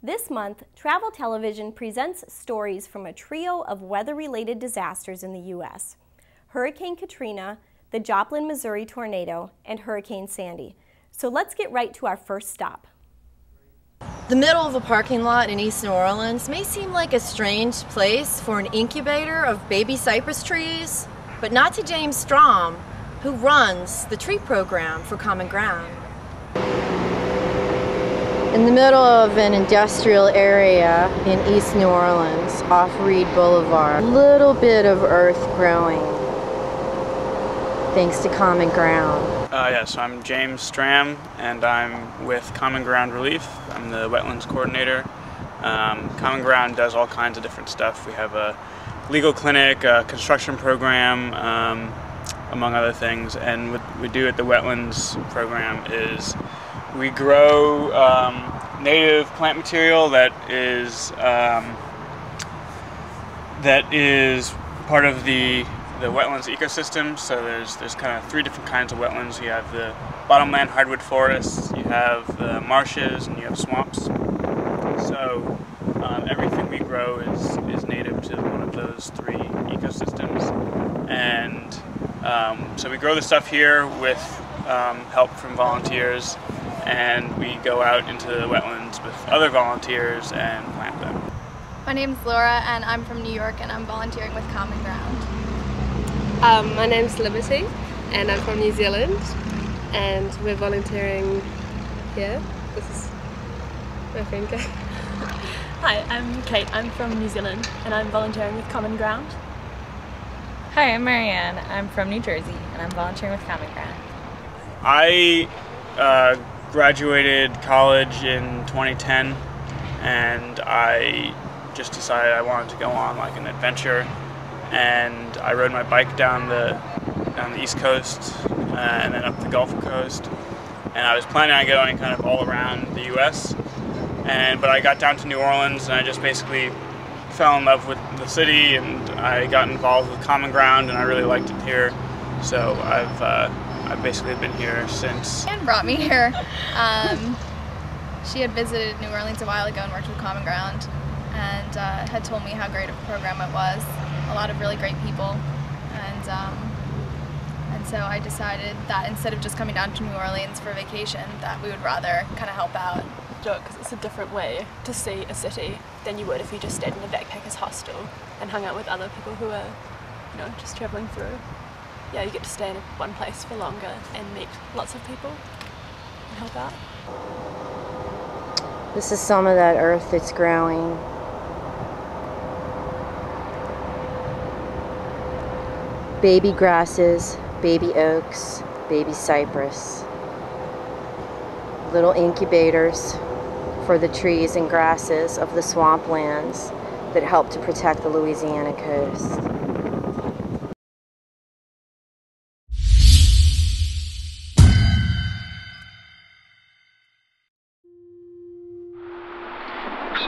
This month, Travel Television presents stories from a trio of weather-related disasters in the U.S. Hurricane Katrina, the Joplin, Missouri tornado, and Hurricane Sandy. So let's get right to our first stop. The middle of a parking lot in East New Orleans may seem like a strange place for an incubator of baby cypress trees, but not to James Strom, who runs the tree program for Common Ground. In the middle of an industrial area in East New Orleans, off Reed Boulevard, a little bit of earth growing, thanks to Common Ground. Yes, I'm James Stram, and I'm with Common Ground Relief. I'm the wetlands coordinator. Common Ground does all kinds of different stuff. We have a legal clinic, a construction program, among other things. And what we do at the wetlands program is we grow native plant material that is part of the wetlands ecosystem. So there's kind of three different kinds of wetlands. You have the bottomland hardwood forests, you have the marshes, and you have swamps. So everything we grow is native to one of those three ecosystems. And so we grow the stuff here with help from volunteers, and we go out into the wetlands with other volunteers and plant them. My name's Laura, and I'm from New York, and I'm volunteering with Common Ground. My name's Liberty, and I'm from New Zealand, and we're volunteering here. This is my friend Kate. Hi, I'm Kate. I'm from New Zealand, and I'm volunteering with Common Ground. Hi, I'm Marianne. I'm from New Jersey, and I'm volunteering with Common Ground. I graduated college in 2010, and I just decided I wanted to go on like an adventure. And I rode my bike down the East Coast and then up the Gulf Coast. And I was planning on going kind of all around the U.S. But I got down to New Orleans, and I just basically fell in love with the city, and I got involved with Common Ground, and I really liked it here. So I've basically been here since. Anne brought me here. She had visited New Orleans a while ago and worked with Common Ground, and had told me how great of a program it was. A lot of really great people, and so I decided that instead of just coming down to New Orleans for vacation, that we would rather kind of help out. Because it's a different way to see a city than you would if you just stayed in a backpackers hostel and hung out with other people who are, just traveling through. Yeah, you get to stay in one place for longer and meet lots of people and help out. This is some of that earth that's growing. Baby grasses, baby oaks, baby cypress. Little incubators for the trees and grasses of the swamplands that help to protect the Louisiana coast.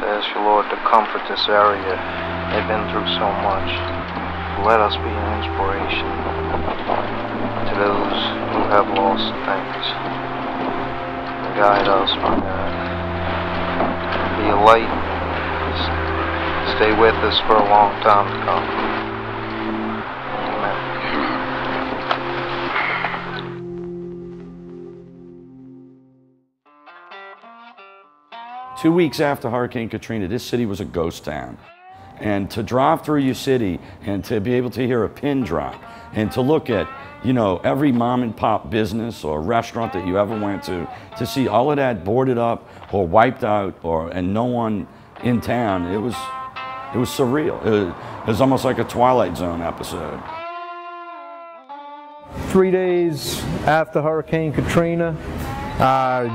Ask you, Lord, to comfort this area. They've been through so much. Let us be an inspiration to those who have lost things. Guide us, my God. Be a light. Stay with us for a long time to come. Amen. 2 weeks after Hurricane Katrina, this city was a ghost town. And to drive through your city and to be able to hear a pin drop and to look at, every mom and pop business or restaurant that you ever went to see all of that boarded up or wiped out and no one in town, it was surreal. It was almost like a Twilight Zone episode. 3 days after Hurricane Katrina, I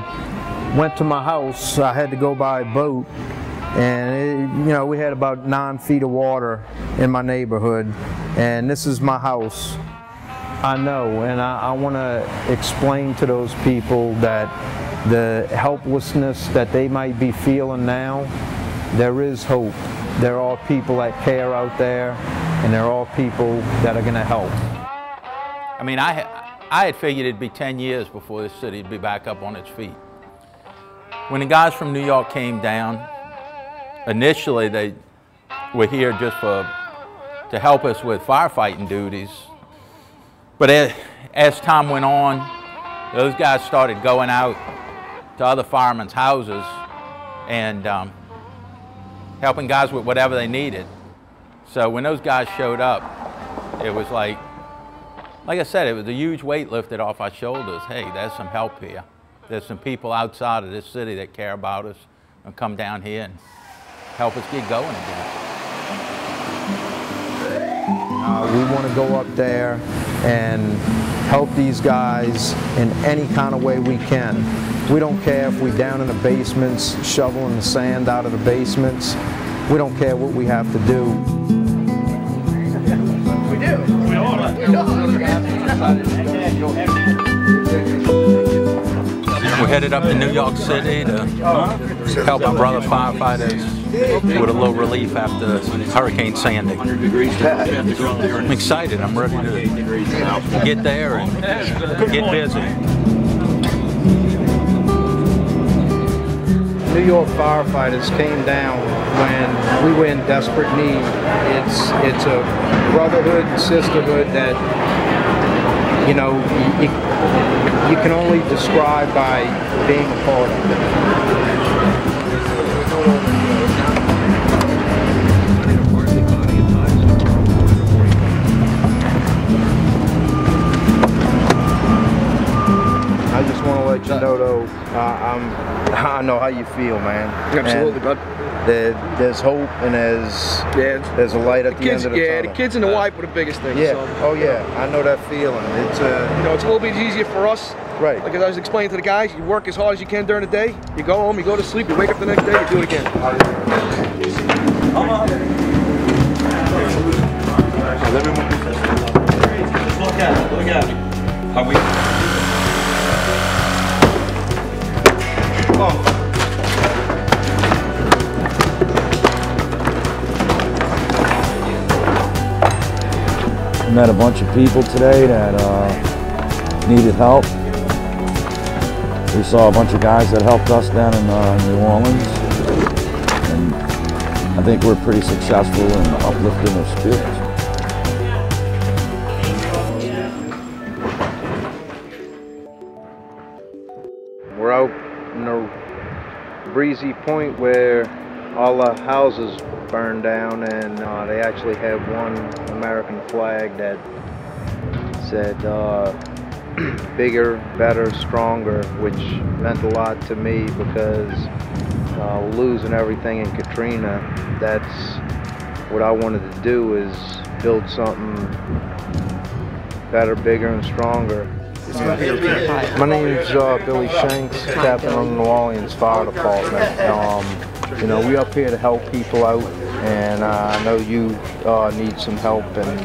went to my house. I had to go by boat. And we had about 9 feet of water in my neighborhood, and this is my house. I know, and I want to explain to those people that the helplessness that they might be feeling now, there is hope. There are people that care out there, and there are people that are going to help. I mean, I had figured it'd be 10 years before this city would be back up on its feet. When the guys from New York came down, initially they were here just to help us with firefighting duties. But as time went on, those guys started going out to other firemen's houses and helping guys with whatever they needed. So when those guys showed up, it was like I said, it was a huge weight lifted off our shoulders. Hey, there's some help here. There's some people outside of this city that care about us and come down here and help us get going again. We want to go up there and help these guys in any kind of way we can. We don't care if we're down in the basements, shoveling the sand out of the basements. We don't care what we have to do. We do. We're headed up to New York City to help our brother firefighters with a little relief after Hurricane Sandy. I'm excited. I'm ready to get there and get busy. New York firefighters came down when we were in desperate need. It's a brotherhood and sisterhood that, you know, you can only describe by being a part of it. I just want to let you know, though, I know how you feel, man. Absolutely, bud. There's hope and there's a light at the end of the tunnel. Yeah, the kids and the wife were the biggest thing. Yeah. So. Oh yeah, I know that feeling. It's you know, it's a little bit easier for us. Right. Like as I was explaining to the guys, you work as hard as you can during the day. You go home, you go to sleep, you wake up the next day, you do it again. Look at it. How we? Met a bunch of people today that needed help. We saw a bunch of guys that helped us down in New Orleans, and I think we're pretty successful in uplifting their spirits. We're out in a breezy point where all the houses burned down, and they actually had one American flag that said bigger, better, stronger, which meant a lot to me because losing everything in Katrina, that's what I wanted to do, is build something better, bigger, and stronger. My name is Billy Shanks, captain of the New Orleans Fire Department. You know, we're up here to help people out, and I know you need some help, and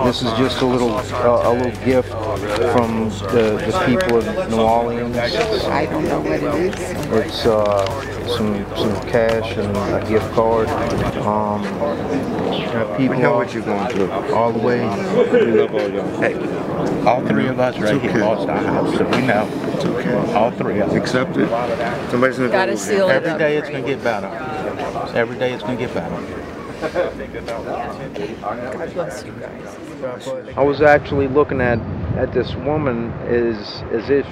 this is just a little gift from the people of New Orleans. I don't know what it is. It's some cash and a gift card. People we know what you're going through. all the way. We love all y'all. Hey, all three of us right here lost our house, so we know. It's okay. All three of us. Accept it. Somebody's gonna Gotta seal it up. Every day it's going to get better. Every day it's going to get better. God bless you guys. I was actually looking at this woman as if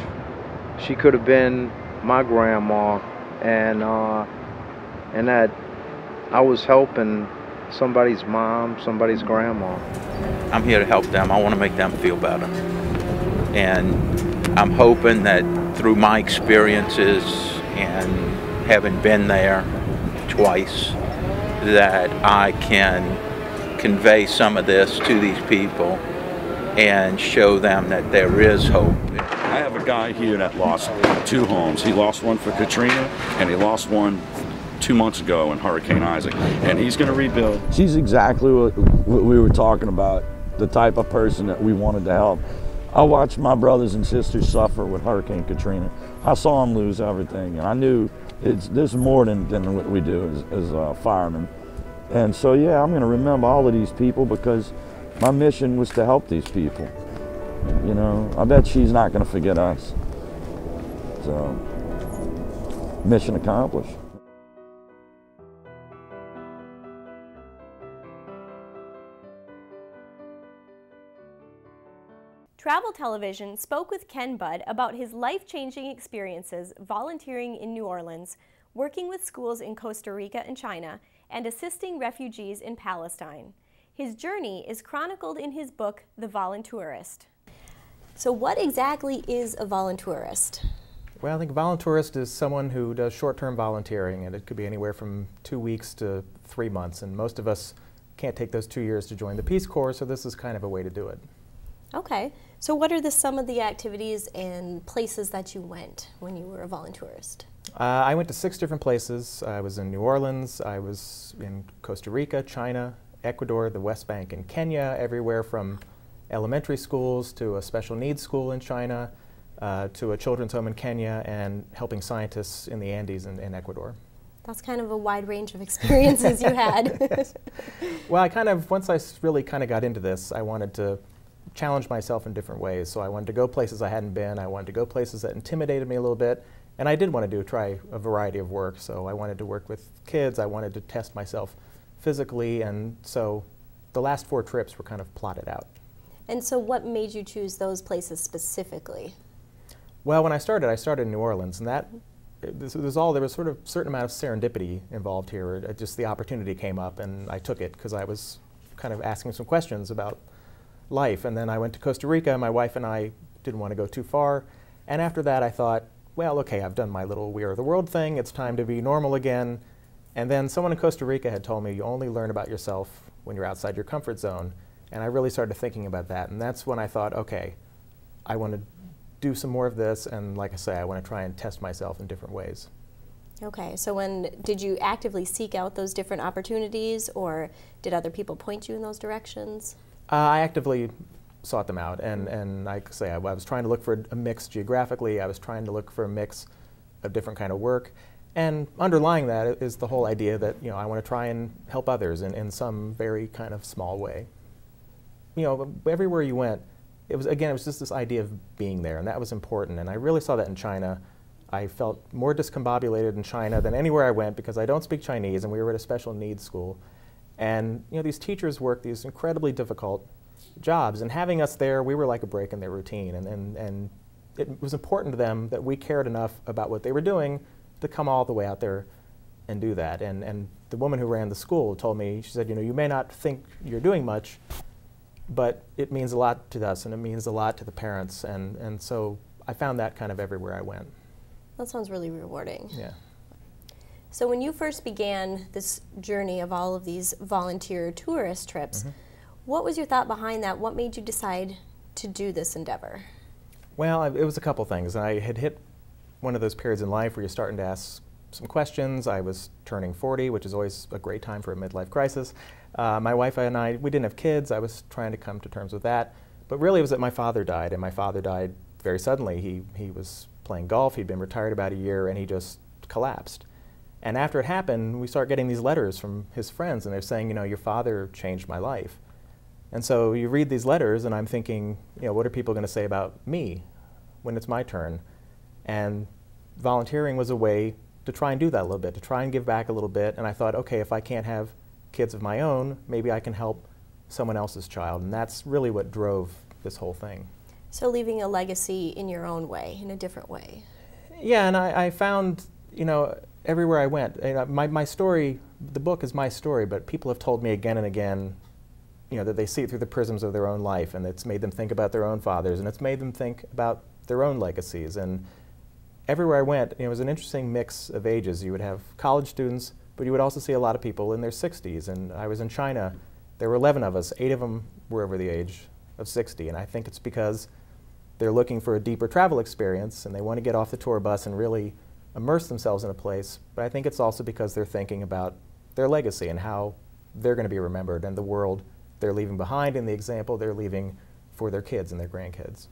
she could have been my grandma, and that I was helping somebody's mom, somebody's grandma. I'm here to help them. I want to make them feel better. And I'm hoping that through my experiences and having been there twice, that I can convey some of this to these people and show them that there is hope. I have a guy here that lost 2 homes. He lost one for Katrina, and he lost one 2 months ago in Hurricane Isaac, and he's going to rebuild. She's exactly what we were talking about, the type of person that we wanted to help. I watched my brothers and sisters suffer with Hurricane Katrina. I saw them lose everything, and I knew there's more than what we do as firemen. And so, yeah, I'm going to remember all of these people because my mission was to help these people. You know, I bet she's not going to forget us. So, mission accomplished. Travel Television spoke with Ken Budd about his life-changing experiences volunteering in New Orleans, working with schools in Costa Rica and China, and assisting refugees in Palestine. His journey is chronicled in his book, The Voluntourist. So what exactly is a voluntourist? Well, I think a voluntourist is someone who does short-term volunteering, and it could be anywhere from 2 weeks to 3 months, and most of us can't take those 2 years to join the Peace Corps, so this is kind of a way to do it. Okay, so what are some of the activities and places that you went when you were a voluntourist? I went to 6 different places. I was in New Orleans, I was in Costa Rica, China, Ecuador, the West Bank, and Kenya, everywhere from elementary schools to a special needs school in China, to a children's home in Kenya, and helping scientists in the Andes in Ecuador. That's kind of a wide range of experiences you had. Well, once I really got into this, I wanted to challenge myself in different ways. So I wanted to go places I hadn't been, I wanted to go places that intimidated me a little bit, and I did want to try a variety of work. So I wanted to work with kids, I wanted to test myself physically, and so the last 4 trips were kind of plotted out. And so what made you choose those places specifically? Well, when I started in New Orleans, and there was sort of a certain amount of serendipity involved here. Just the opportunity came up and I took it because I was kind of asking some questions about life. And then I went to Costa Rica. My wife and I didn't want to go too far. And after that I thought, well, okay, I've done my little We Are the World thing. It's time to be normal again. And then someone in Costa Rica had told me you only learn about yourself when you're outside your comfort zone. And I really started thinking about that. And that's when I thought, okay, I want to do some more of this, and like I say, I want to try and test myself in different ways. Okay, so did you actively seek out those different opportunities, or did other people point you in those directions? I actively sought them out, and like I say, I was trying to look for a mix geographically, I was trying to look for a mix of different kind of work, and underlying that is the whole idea that I want to try and help others in some very kind of small way. Everywhere you went, it was just this idea of being there, and that was important, and I really saw that in China. I felt more discombobulated in China than anywhere I went because I don't speak Chinese, and we were at a special needs school. And these teachers work these incredibly difficult jobs, and having us there, we were like a break in their routine, and it was important to them that we cared enough about what they were doing to come all the way out there and do that. And the woman who ran the school told me, she said, you may not think you're doing much, but it means a lot to us, and it means a lot to the parents, and so I found that kind of everywhere I went. That sounds really rewarding. Yeah. So when you first began this journey of all of these volunteer tourist trips, what was your thought behind that? What made you decide to do this endeavor? Well, it was a couple things. I had hit one of those periods in life where you're starting to ask some questions. I was turning 40, which is always a great time for a midlife crisis. My wife and I, we didn't have kids. I was trying to come to terms with that. But really it was that my father died, and my father died very suddenly. He was playing golf. He'd been retired about a year, and he just collapsed. And after it happened, we start getting these letters from his friends, and they're saying, your father changed my life. And so you read these letters, and I'm thinking, what are people going to say about me when it's my turn? And volunteering was a way to try and do that a little bit, to try and give back a little bit. And I thought, okay, if I can't have kids of my own, maybe I can help someone else's child. And that's really what drove this whole thing. So leaving a legacy in your own way, in a different way. Yeah, and I found, everywhere I went, my story, the book is my story, but people have told me again and again, that they see it through the prisms of their own life, and it's made them think about their own fathers, and it's made them think about their own legacies. And everywhere I went, it was an interesting mix of ages. You would have college students, but you would also see a lot of people in their 60s. And I was in China. There were 11 of us. 8 of them were over the age of 60. And I think it's because they're looking for a deeper travel experience, and they want to get off the tour bus and really immerse themselves in a place. But I think it's also because they're thinking about their legacy and how they're going to be remembered, and the world they're leaving behind, and the example they're leaving for their kids and their grandkids.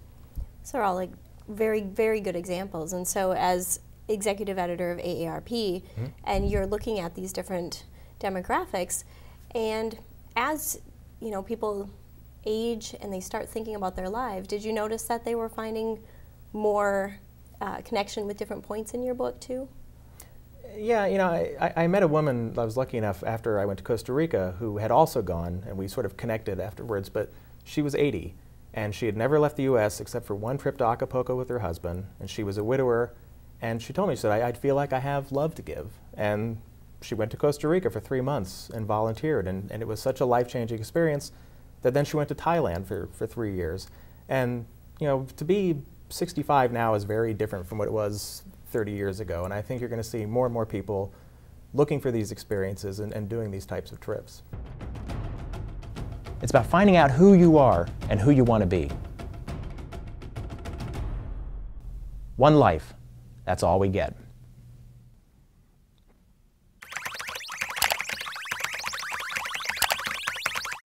So they're all very, very good examples. And so as executive editor of AARP, and you're looking at these different demographics, and as people age and they start thinking about their lives, did you notice that they were finding more connection with different points in your book too? Yeah, I met a woman, I was lucky enough after I went to Costa Rica, who had also gone, and we sort of connected afterwards, but she was 80. And she had never left the U.S. except for one trip to Acapulco with her husband, and she was a widower. And she told me, she said, I feel like I have love to give. And she went to Costa Rica for 3 months and volunteered, and it was such a life-changing experience that then she went to Thailand for 3 years. And you know, to be 65 now is very different from what it was 30 years ago, and I think you're going to see more and more people looking for these experiences and doing these types of trips. It's about finding out who you are and who you want to be. One life, that's all we get.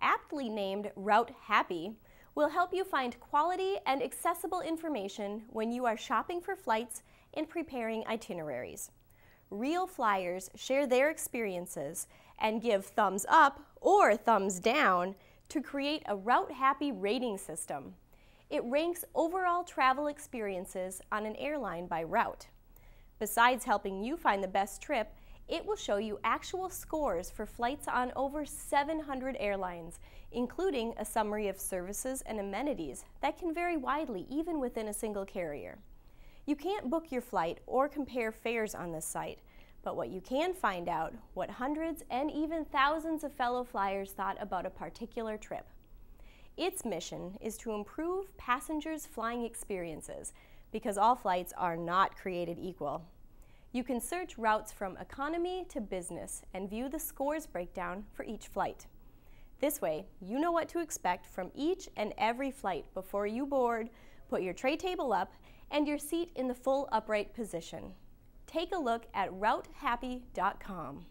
Aptly named Route Happy will help you find quality and accessible information when you are shopping for flights and preparing itineraries. Real flyers share their experiences and give thumbs up or thumbs down to create a Route Happy rating system. It ranks overall travel experiences on an airline by route. Besides helping you find the best trip, it will show you actual scores for flights on over 700 airlines, including a summary of services and amenities that can vary widely even within a single carrier. You can't book your flight or compare fares on this site, but what you can find out what hundreds and even thousands of fellow flyers thought about a particular trip. Its mission is to improve passengers' flying experiences because all flights are not created equal. You can search routes from economy to business and view the scores breakdown for each flight. This way, you know what to expect from each and every flight before you board, put your tray table up, and your seat in the full upright position. Take a look at routehappy.com.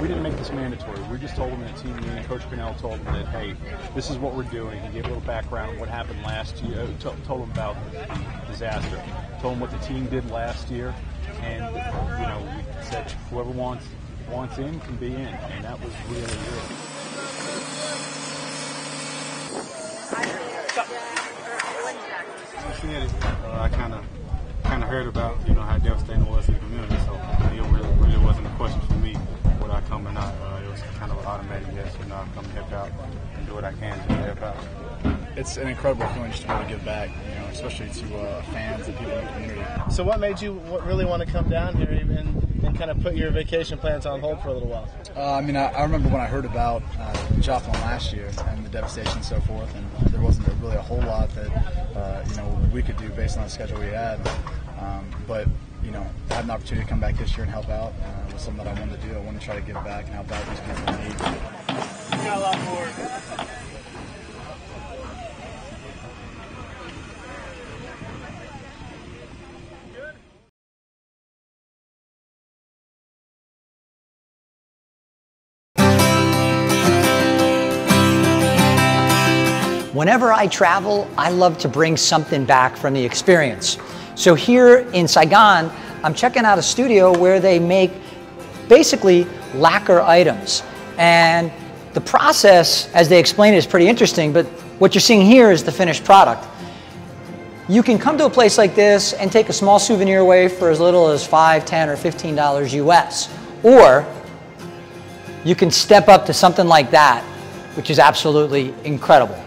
We didn't make this mandatory. We just told them that team meeting. Coach Cornell told them that, hey, this is what we're doing. He gave a little background on what happened last year. Told them about the disaster. Told them what the team did last year, and you know, we said whoever wants in can be in, and that was really good. I kind of heard about how devastating it was to the community, so it really wasn't a question for me would I come or not. It was kind of an automatic yes, I'll come help out and do what I can to help out. It's an incredible feeling just to be able to give back, especially to fans and people in the community. So what made you really want to come down here and kind of put your vacation plans on hold for a little while? I remember when I heard about Joplin last year and the devastation and so forth, and there wasn't really a whole lot that we could do based on the schedule we had. But I had an opportunity to come back this year and help out. It was something that I wanted to do. I wanted to try to give back and help out these people in need. We got a lot more. Whenever I travel, I love to bring something back from the experience. So here in Saigon, I'm checking out a studio where they make basically lacquer items. And the process, as they explain it, is pretty interesting, but what you're seeing here is the finished product. You can come to a place like this and take a small souvenir away for as little as $5, $10, or $15 US. Or you can step up to something like that, which is absolutely incredible.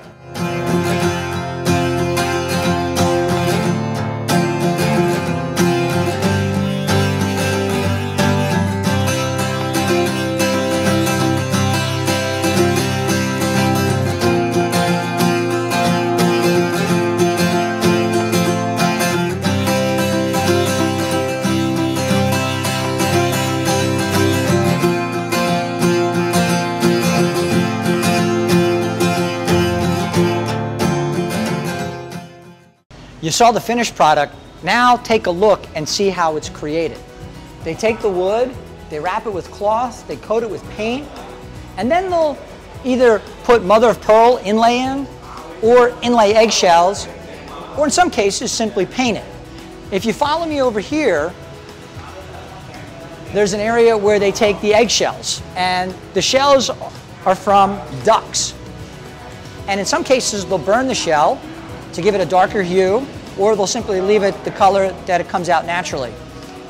You saw the finished product. Now take a look and see how it's created. They take the wood, they wrap it with cloth, they coat it with paint, and then they'll either put mother of pearl inlay in, or inlay eggshells, or in some cases simply paint it. If you follow me over here, there's an area where they take the eggshells, and the shells are from ducks. And in some cases they'll burn the shell to give it a darker hue, or they'll simply leave it the color that it comes out naturally.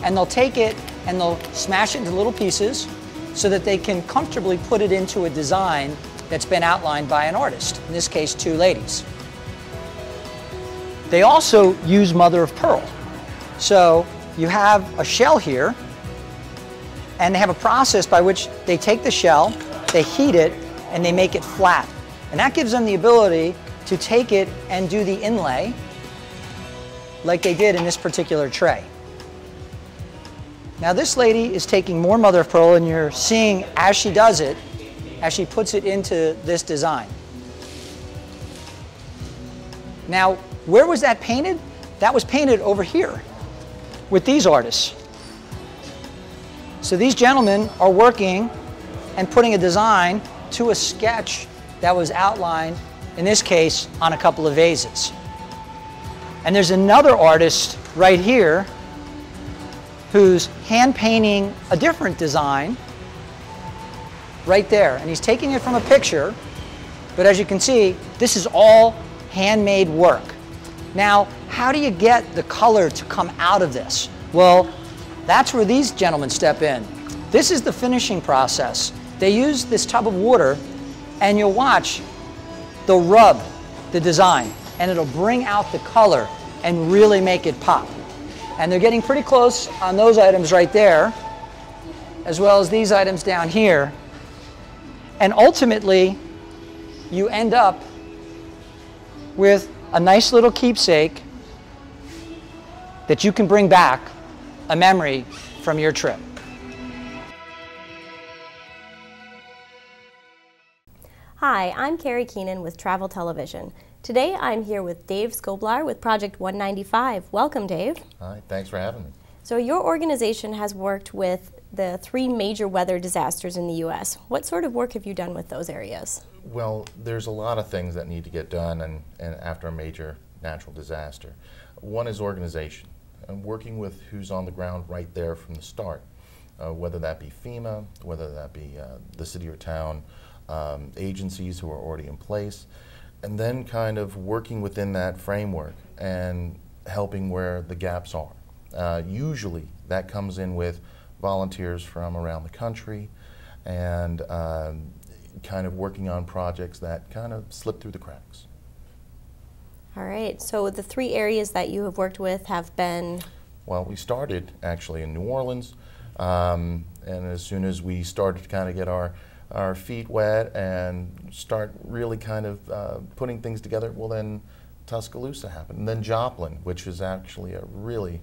And they'll take it and they'll smash it into little pieces so that they can comfortably put it into a design that's been outlined by an artist, in this case 2 ladies. They also use mother of pearl. So you have a shell here, and they have a process by which they take the shell, they heat it, and they make it flat. And that gives them the ability to take it and do the inlay like they did in this particular tray. Now this lady is taking more mother of pearl, and you're seeing as she does it, as she puts it into this design. Now, where was that painted? That was painted over here with these artists. So these gentlemen are working and putting a design to a sketch that was outlined, in this case, on a couple of vases. And there's another artist right here who's hand painting a different design right there. And he's taking it from a picture, but as you can see, this is all handmade work. Now, how do you get the color to come out of this? Well, that's where these gentlemen step in. This is the finishing process. They use this tub of water, and you'll watch, they'll rub the design, and it'll bring out the color and really make it pop. And they're getting pretty close on those items right there, as well as these items down here. And ultimately, you end up with a nice little keepsake that you can bring back, a memory from your trip. Hi, I'm Carrie Keenan with Travel Television. Today I'm here with Dave Skoblar with Project 195. Welcome, Dave. Hi, thanks for having me. So your organization has worked with the 3 major weather disasters in the U.S. What sort of work have you done with those areas? Well, there's a lot of things that need to get done and after a major natural disaster. One is organization, and working with who's on the ground right there from the start, whether that be FEMA, whether that be the city or town agencies who are already in place, and then kind of working within that framework and helping where the gaps are. Usually that comes in with volunteers from around the country and kind of working on projects that kind of slip through the cracks. All right, so the 3 areas that you have worked with have been? Well, we started actually in New Orleans, and as soon as we started to kind of get our feet wet and start really kind of putting things together, well then Tuscaloosa happened, and then Joplin, which is actually a really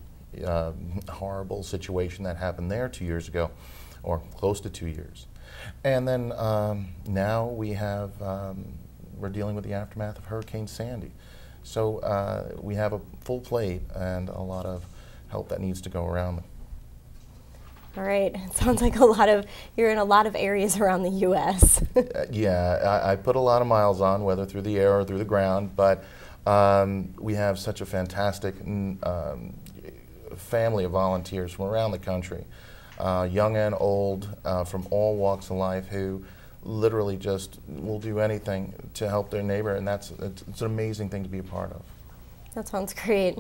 horrible situation that happened there 2 years ago, or close to 2 years. And then now we have, we're dealing with the aftermath of Hurricane Sandy. So we have a full plate and a lot of help that needs to go around. All right, it sounds like you're in a lot of areas around the U.S. Yeah, I put a lot of miles on, whether through the air or through the ground, but we have such a fantastic family of volunteers from around the country, young and old, from all walks of life, who literally just will do anything to help their neighbor, and it's an amazing thing to be a part of. That sounds great.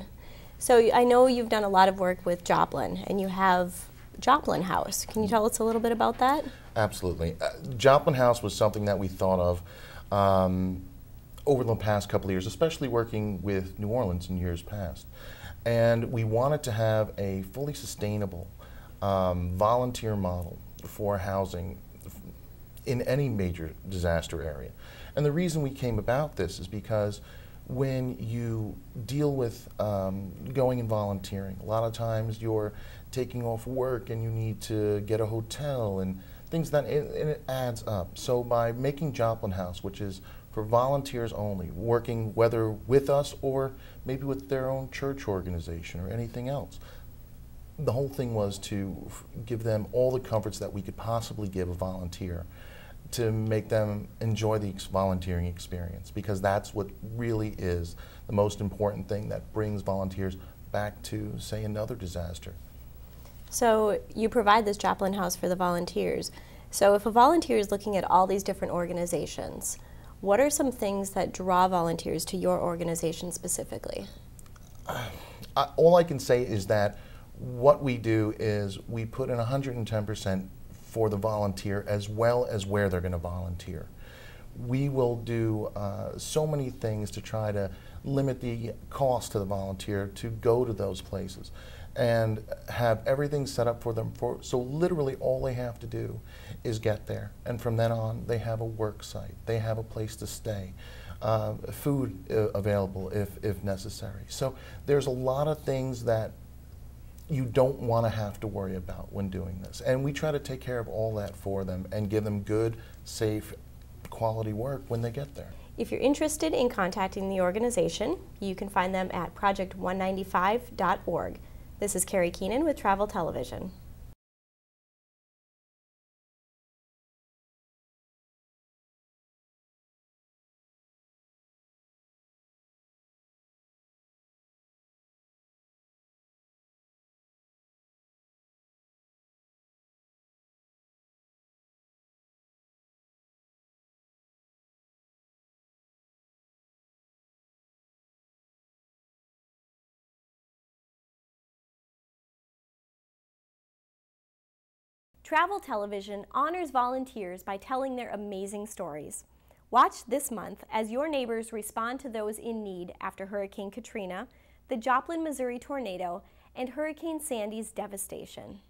So I know you've done a lot of work with Joplin, and you have Joplin House. Can you tell us a little bit about that? Absolutely. Joplin House was something that we thought of over the past couple of years, especially working with New Orleans in years past. And we wanted to have a fully sustainable volunteer model for housing in any major disaster area. And the reason we came about this is because when you deal with going and volunteering, a lot of times you're taking off work and you need to get a hotel and things and it adds up. So by making Joplin House, which is for volunteers only, working whether with us or maybe with their own church organization or anything else, the whole thing was to give them all the comforts that we could possibly give a volunteer to make them enjoy the volunteering experience, because that's what really is the most important thing that brings volunteers back to, say, another disaster. So you provide this Joplin House for the volunteers. So if a volunteer is looking at all these different organizations, what are some things that draw volunteers to your organization specifically? All I can say is that what we do is we put in 110% for the volunteer as well as where they're going to volunteer. We will do so many things to try to limit the cost to the volunteer to go to those places and have everything set up for them. So literally all they have to do is get there, and from then on they have a work site, they have a place to stay, food available if necessary. So there's a lot of things that you don't want to have to worry about when doing this, and we try to take care of all that for them and give them good, safe, quality work when they get there. If you're interested in contacting the organization, you can find them at project195.org. This is Carrie Keenan with Travel Television. Travel Television honors volunteers by telling their amazing stories. Watch this month as your neighbors respond to those in need after Hurricane Katrina, the Joplin, Missouri tornado, and Hurricane Sandy's devastation.